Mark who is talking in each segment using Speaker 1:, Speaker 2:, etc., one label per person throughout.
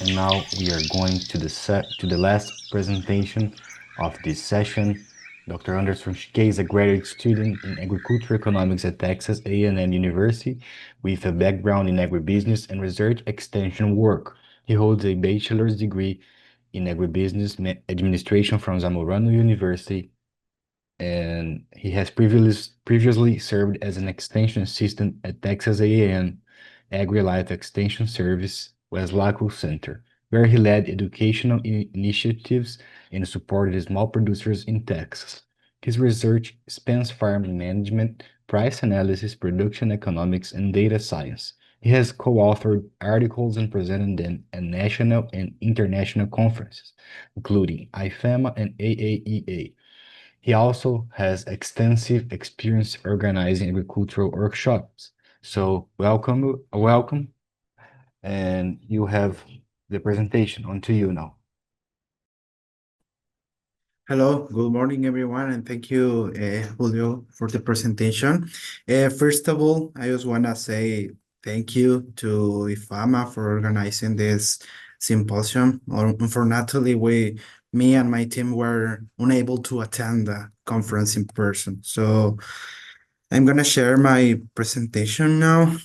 Speaker 1: And now we are going to the last presentation of this session. Dr. Anderson Xicay is a graduate student in agricultural economics at Texas A&M University with a background in agribusiness and research extension work. He holds a bachelor's degree in agribusiness administration from Zamorano University, and he has previously served as an extension assistant at Texas A&M AgriLife Extension Service Weslaco Center, where he led educational initiatives and supported small producers in Texas. His research spans farm management, price analysis, production economics, and data science. He has co-authored articles and presented them at national and international conferences, including IFAMA and AAEA. He also has extensive experience organizing agricultural workshops. So welcome, and you have the presentation. On to you now.
Speaker 2: Hello, good morning, everyone, and thank you, Julio, for the presentation. First of all, I just want to say thank you to IFAMA for organizing this symposium. Unfortunately, me and my team were unable to attend the conference in person. So I'm going to share my presentation now.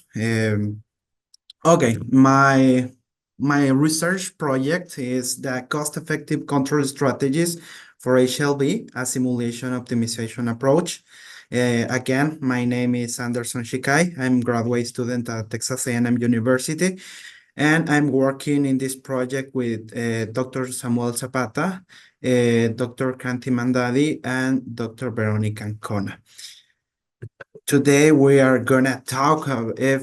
Speaker 2: Okay, my research project is the cost-effective control strategies for HLB, a simulation optimization approach. Again, my name is Anderson Xicay. I'm a graduate student at Texas A&M University, and I'm working in this project with Dr. Samuel Zapata, Dr. Kanti Mandadi, and Dr. Veronica Ancona. Today we are gonna talk.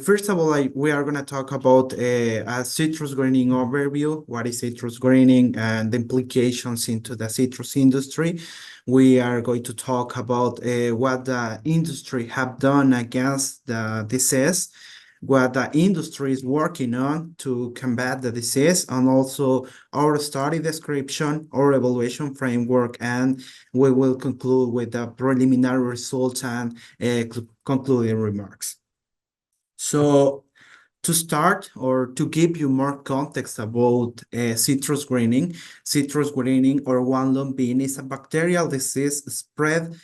Speaker 2: First of all, we are gonna talk about a citrus greening overview. What is citrus greening and the implications into the citrus industry? We are going to talk about what the industry have done against the disease, what the industry is working on to combat the disease, and also our study description, our evaluation framework, and we will conclude with the preliminary results and concluding remarks. So to start or to give you more context about citrus greening or Huanglongbing is a bacterial disease spread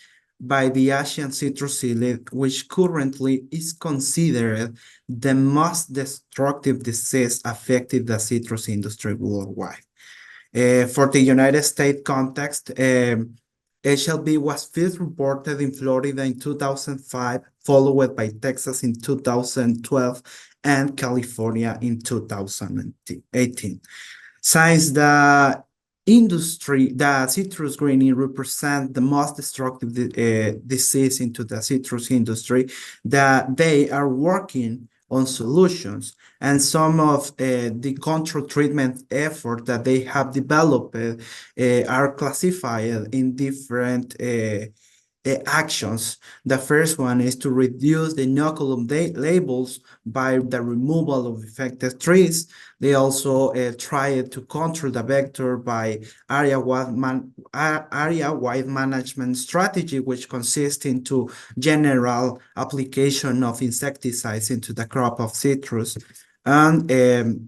Speaker 2: by the Asian citrus psyllid, which currently is considered the most destructive disease affecting the citrus industry worldwide. For the United States context, HLB was first reported in Florida in 2005, followed by Texas in 2012 and California in 2018. Since the citrus greening represent the most destructive disease into the citrus industry, that they are working on solutions, and some of the control treatment effort that they have developed are classified in different actions. The first one is to reduce the inoculum labels by the removal of affected trees. They also tried to control the vector by area-wide management strategy, which consists into general application of insecticides into the crop of citrus. And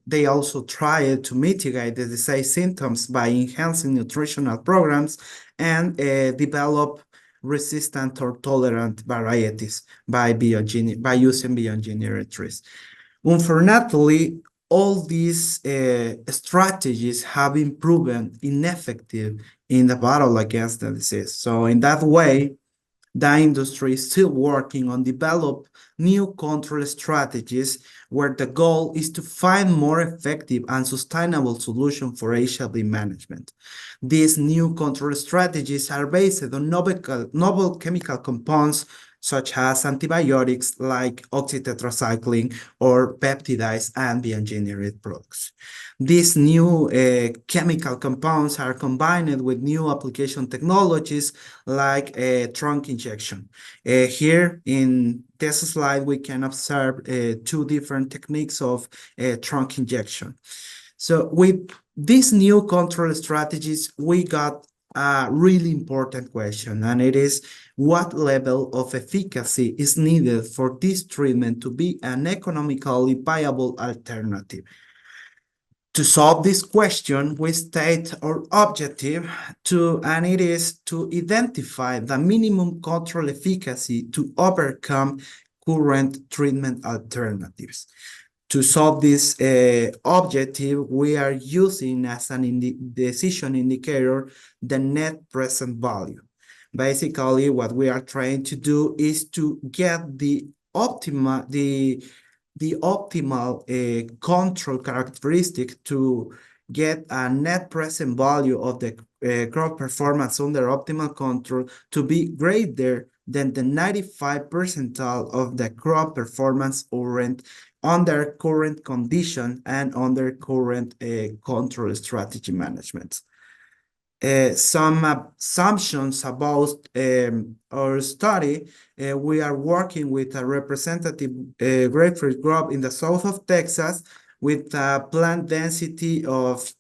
Speaker 2: they also tried to mitigate the disease symptoms by enhancing nutritional programs and develop resistant or tolerant varieties by using bioengineered trees. Unfortunately, all these strategies have been proven ineffective in the battle against the disease. So in that way, the industry is still working on develop new control strategies where the goal is to find more effective and sustainable solution for HLB management. These new control strategies are based on novel chemical compounds such as antibiotics like oxytetracycline or peptides and bioengineered products. These new chemical compounds are combined with new application technologies like trunk injection. Here in this slide, we can observe two different techniques of trunk injection. So with these new control strategies, we got a really important question, and it is what level of efficacy is needed for this treatment to be an economically viable alternative? To solve this question, we state our objective and it is to identify the minimum control efficacy to overcome current treatment alternatives. To solve this objective, we are using as an decision indicator the net present value. Basically, what we are trying to do is to get the optimal control characteristic to get a net present value of the crop performance under optimal control to be greater than the 95th percentile of the crop performance under current condition and under current control strategy management. Some assumptions about our study. We are working with a representative grapefruit crop in the south of Texas with a plant density of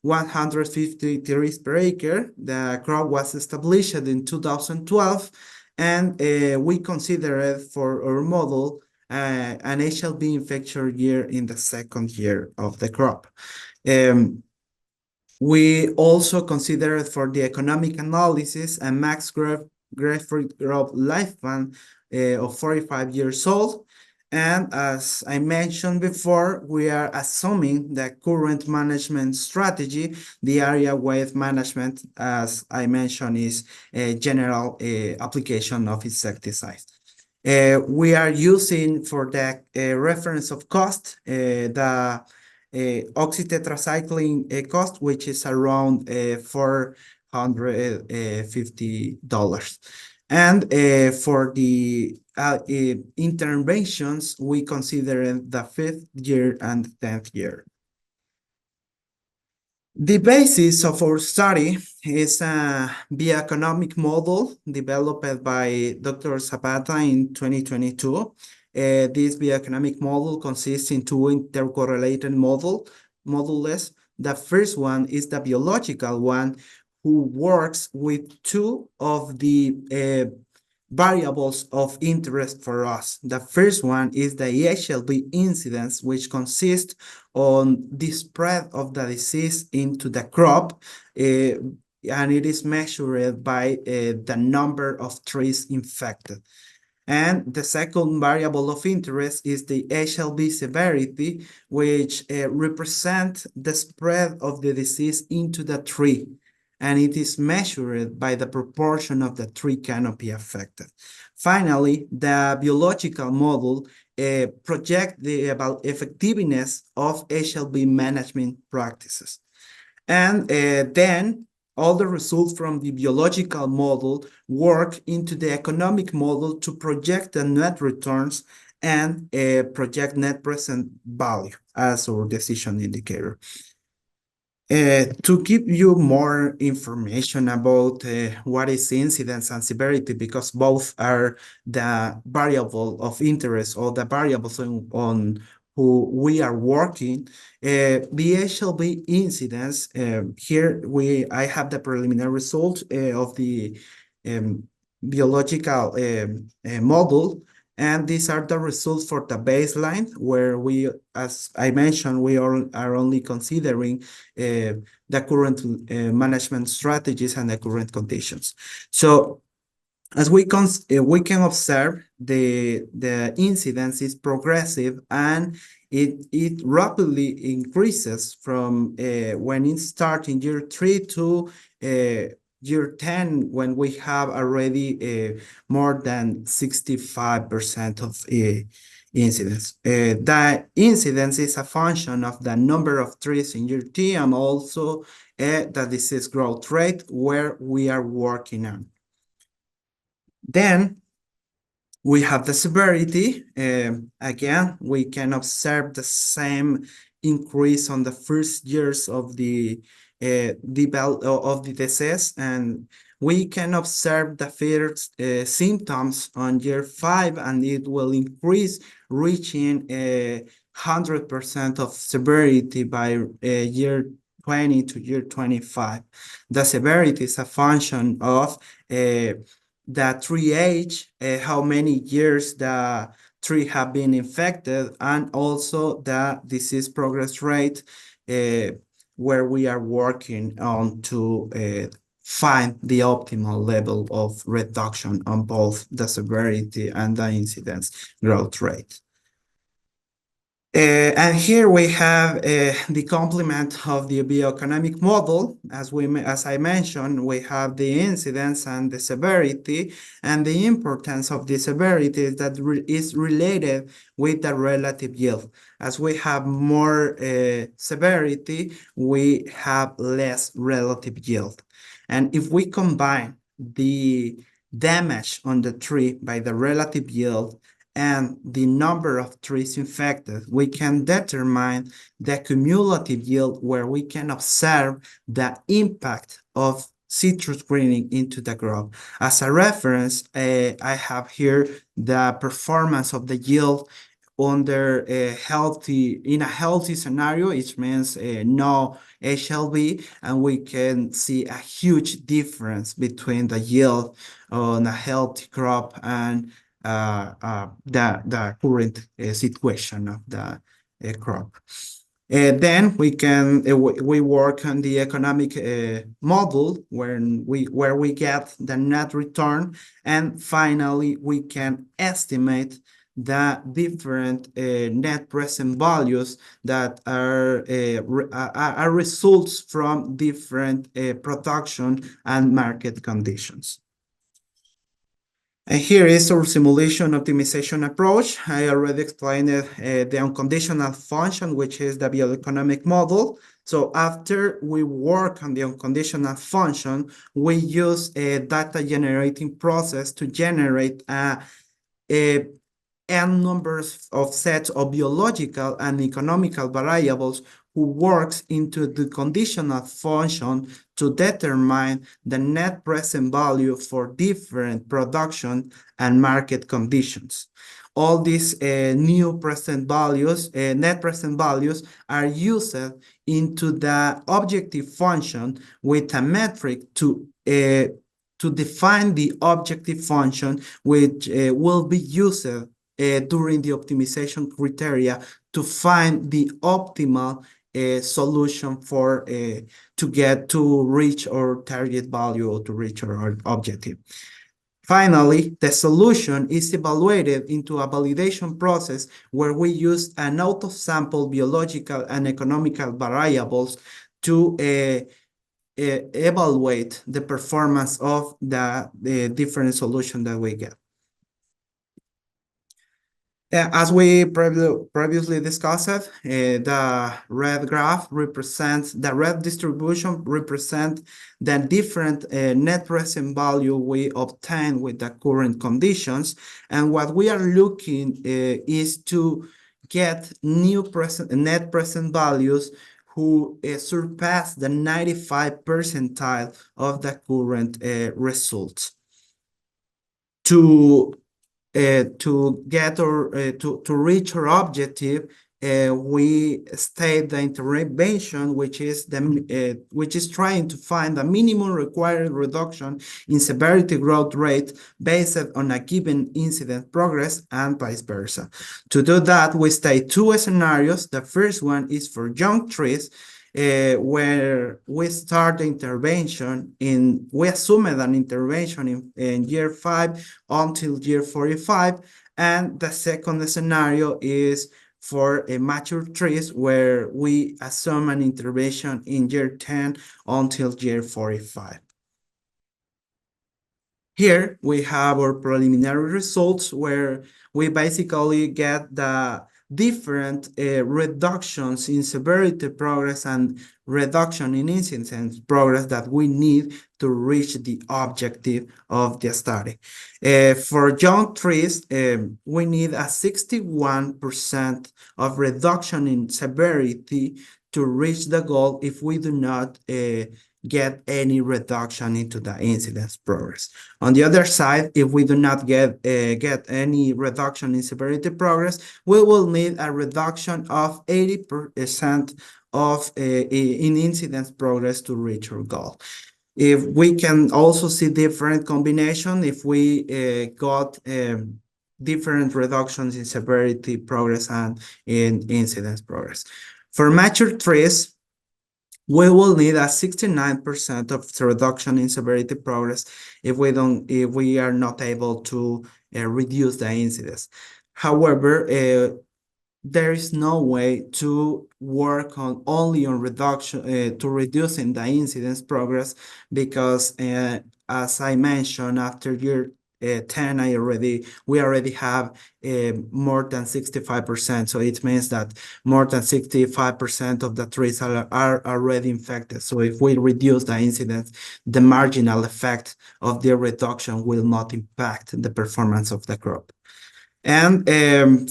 Speaker 2: 150 trees per acre. The crop was established in 2012, and we consider it for our model an HLB infection year in the second year of the crop. We also considered for the economic analysis a max grapefruit crop lifespan of 45 years old. And as I mentioned before, we are assuming the current management strategy, the area-wide management, as I mentioned, is a general application of insecticides. We are using for the reference of cost, the oxytetracycline cost, which is around $450. And for the interventions, we consider the 5th year and 10th year. The basis of our study is a bioeconomic model developed by Dr. Zapata in 2022. This bioeconomic model consists in two intercorrelated modules. The first one is the biological one, who works with two of the variables of interest for us. The first one is the HLB incidence, which consists on the spread of the disease into the crop, and it is measured by the number of trees infected. And the second variable of interest is the HLB severity, which represents the spread of the disease into the tree, and it is measured by the proportion of the tree canopy affected. Finally, the biological model projects the effectiveness of HLB management practices. And then all the results from the biological model work into the economic model to project the net returns and project net present value as our decision indicator. To give you more information about what is incidence and severity, because both are the variable of interest or the variables on who we are working, the HLB incidence, here I have the preliminary result of the biological model. And these are the results for the baseline, where we, as I mentioned, we are only considering the current management strategies and the current conditions. So as we can observe, the incidence is progressive, and it rapidly increases from when it starts in year 3 to year 10, when we have already more than 65% of incidence. The incidence is a function of the number of trees in year T and also the disease growth rate where we are working on. Then we have the severity. Again, we can observe the same increase on the first years of the disease, and we can observe the first symptoms on year 5, and it will increase, reaching 100% of severity by year 20 to year 25. The severity is a function of the tree age, how many years the tree have been infected, and also the disease progress rate, where we are working on to find the optimal level of reduction on both the severity and the incidence growth rate. And here we have the complement of the bioeconomic model. As I mentioned, we have the incidence and the severity, and the importance of the severity is that is related with the relative yield. As we have more severity, we have less relative yield. And if we combine the damage on the tree by the relative yield and the number of trees infected, we can determine the cumulative yield, where we can observe the impact of citrus greening into the crop. As a reference, I have here the performance of the yield under a healthy scenario, which means no HLB, and we can see a huge difference between the yield on a healthy crop and the current situation of the crop. Then we work on the economic model where we get the net return, and finally we can estimate the different net present values that are results from different production and market conditions. And here is our simulation optimization approach. I already explained the unconditional function, which is the bioeconomic model. So after we work on the unconditional function, we use a data generating process to generate n numbers of sets of biological and economical variables who works into the conditional function to determine the net present value for different production and market conditions. All these new present values, net present values, are used into the objective function with a metric to define the objective function, which will be used during the optimization criteria to find the optimal solution for to reach our target value or to reach our objective. Finally, the solution is evaluated into a validation process where we use an out-of-sample biological and economical variables to evaluate the performance of the different solution that we get. As we previously discussed, the red graph represents the red distribution represents the different net present value we obtain with the current conditions, and what we are looking is to get new net present values who surpass the 95th percentile of the current results. To get or to reach our objective, we state the intervention, which is trying to find the minimum required reduction in severity growth rate based on a given incident progress and vice versa. To do that, we state two scenarios. The first one is for young trees, where we start the intervention we assume an intervention in year 5 until year 45, and the second scenario is for mature trees where we assume an intervention in year 10 until year 45. Here we have our preliminary results where we basically get the different reductions in severity progress and reduction in incidence progress that we need to reach the objective of the study. For young trees, we need a 61% of reduction in severity to reach the goal if we do not get any reduction into the incidence progress. On the other side, if we do not get any reduction in severity progress, we will need a reduction of 80% of in incidence progress to reach our goal. If we can also see different combination, if we got different reductions in severity progress and in incidence progress. For mature trees, we will need a 69% of reduction in severity progress if we are not able to reduce the incidence. However, there is no way to work on only on reduction to reducing the incidence progress because as I mentioned after year 10 we already have more than 65%, so it means that more than 65% of the trees are already infected. So if we reduce the incidence, the marginal effect of the reduction will not impact the performance of the crop. And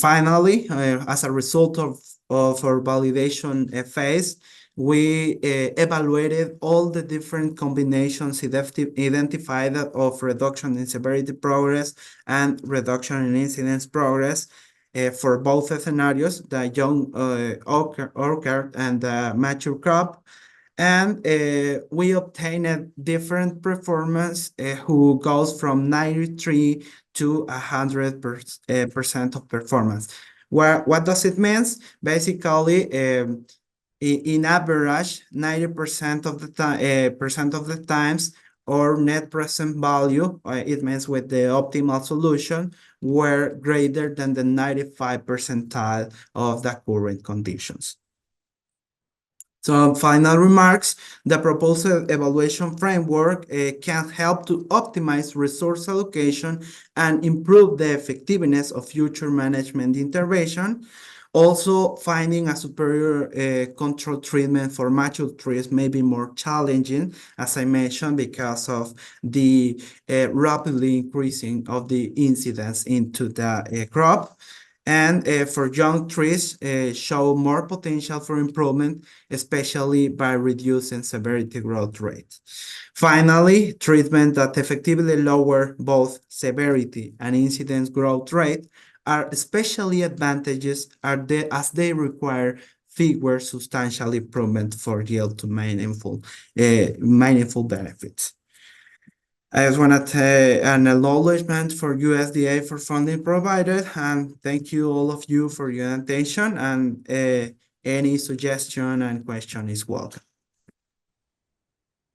Speaker 2: finally, as a result of our validation phase, we evaluated all the different combinations identified of reduction in severity progress and reduction in incidence progress for both scenarios, the young orchard and the mature crop. And we obtained different performance who goes from 93 to 100% of performance. What does it mean? Basically, in average, 90% of the time, percent of the times, our net present value, it means with the optimal solution, were greater than the 95 percentile of the current conditions. So final remarks, the proposed evaluation framework can help to optimize resource allocation and improve the effectiveness of future management intervention. Also, finding a superior control treatment for mature trees may be more challenging, as I mentioned, because of the rapidly increasing of the incidence into the crop. And for young trees, show more potential for improvement, especially by reducing severity growth rate. Finally, treatment that effectively lower both severity and incidence growth rate are especially advantageous as they require fewer substantial improvement for yield to meaningful benefits. I just want to take an acknowledgement for USDA for funding provided, and thank you all of you for your attention, and any suggestion and question is welcome.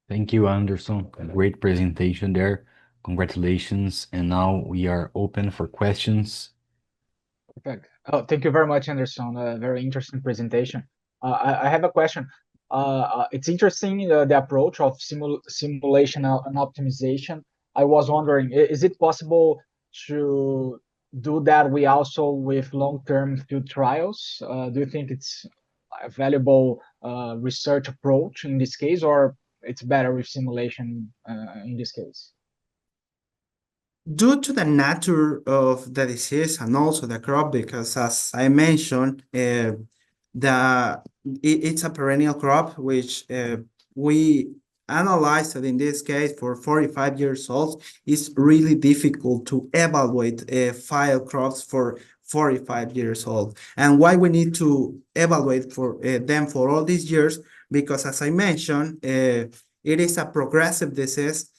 Speaker 1: Thank you, Anderson. Great presentation there. Congratulations. And now we are open for questions.
Speaker 3: Perfect. Oh, thank you very much, Anderson. A very interesting presentation. I have a question. It's interesting the approach of simulation and optimization. I was wondering, is it possible to do that with long-term field trials? Do you think it's a valuable research approach in this case, or it's better with simulation in this case?
Speaker 2: Due to the nature of the disease and also the crop, because as I mentioned, it's a perennial crop, which we analyzed it in this case for 45 years old. It's really difficult to evaluate file crops for 45 years old. And why we need to evaluate for them for all these years? Because as I mentioned, it is a progressive disease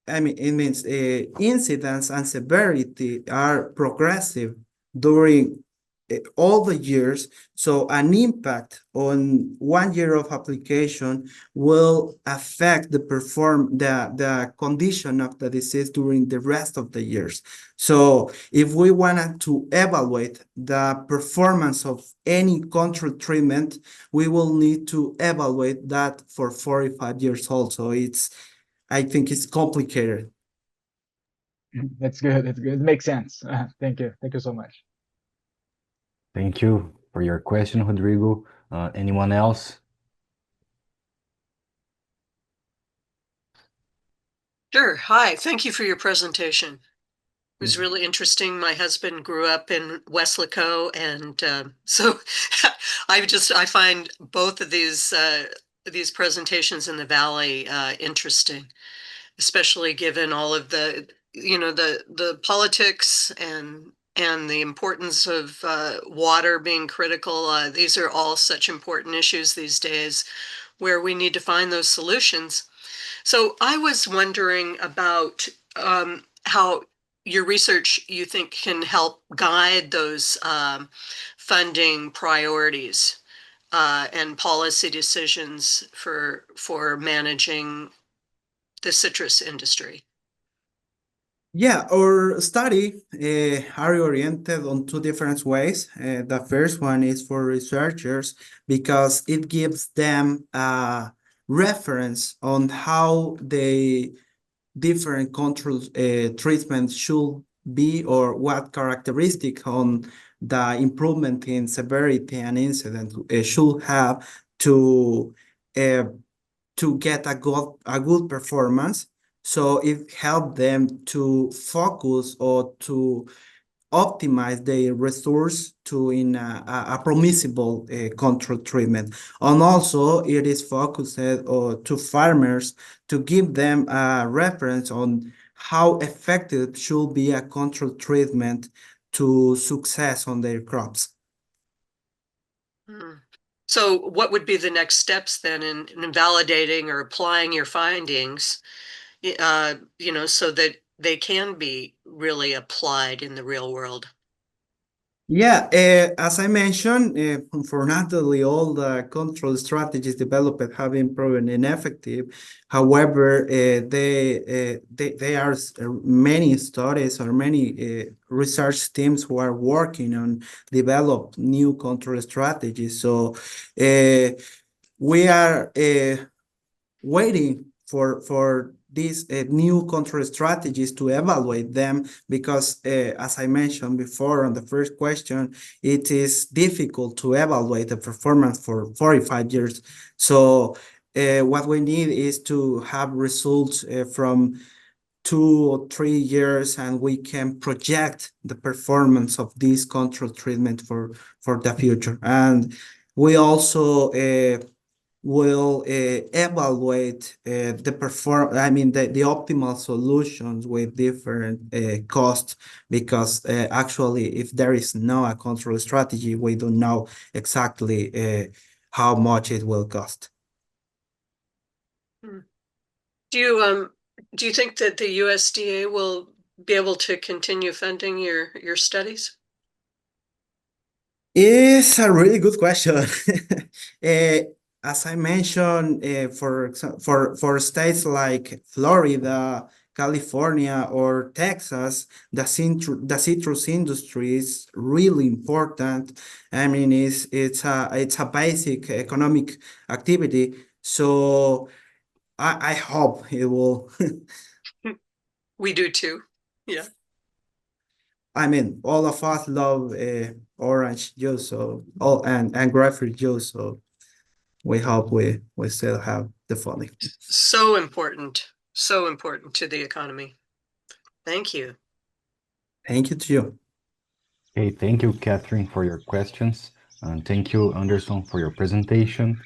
Speaker 2: it means incidence and severity are progressive during all the years. So an impact on 1 year of application will affect the condition of the disease during the rest of the years. So if we wanted to evaluate the performance of any control treatment, we will need to evaluate that for 45 years old. So I think it's complicated.
Speaker 3: That's good. That's good. It makes sense. Thank you. Thank you so much.
Speaker 1: Thank you for your question, Rodrigo. Anyone else?
Speaker 4: Sure. Hi. Thank you for your presentation. It was really interesting. My husband grew up in Weslaco, and so I find both of these presentations in the Valley interesting, especially given all of the the politics and the importance of water being critical. These are all such important issues these days where we need to find those solutions. So I was wondering about how your research, you think, can help guide those funding priorities and policy decisions for managing the citrus industry?
Speaker 2: Yeah, our study are oriented on two different ways. The first one is for researchers because it gives them a reference on how the different control treatments should be or what characteristic on the improvement in severity and incidence should have to uh, to get a good performance. So it helped them to focus or to optimize their resource to in a permissible control treatment. And also it is focused to farmers to give them a reference on how effective should be a control treatment to success on their crops.
Speaker 4: So what would be the next steps then in validating or applying your findings, so that they can be really applied in the real world?
Speaker 2: Yeah, as I mentioned, unfortunately, all the control strategies developed have been proven ineffective. However, there are many studies or many research teams who are working on develop new control strategies. So we are waiting for these new control strategies to evaluate them because as I mentioned before on the first question, it is difficult to evaluate the performance for 45 years. So what we need is to have results from 2 or 3 years, and we can project the performance of this control treatment for the future. And we also will evaluate the optimal solutions with different costs because actually if there is no a control strategy, we don't know exactly how much it will cost.
Speaker 4: Do you think that the USDA will be able to continue funding your studies?
Speaker 2: It's a really good question. As I mentioned, for states like Florida, California, or Texas, the citrus industry is really important. I mean, it's a basic economic activity. So I hope it will.
Speaker 4: We do too. Yeah.
Speaker 2: I mean, all of us love orange juice, so and grapefruit juice. So we hope we still have the funding.
Speaker 4: So important to the economy. Thank you.
Speaker 2: Thank you to you.
Speaker 1: Okay, thank you, Catherine, for your questions. And thank you, Anderson, for your presentation.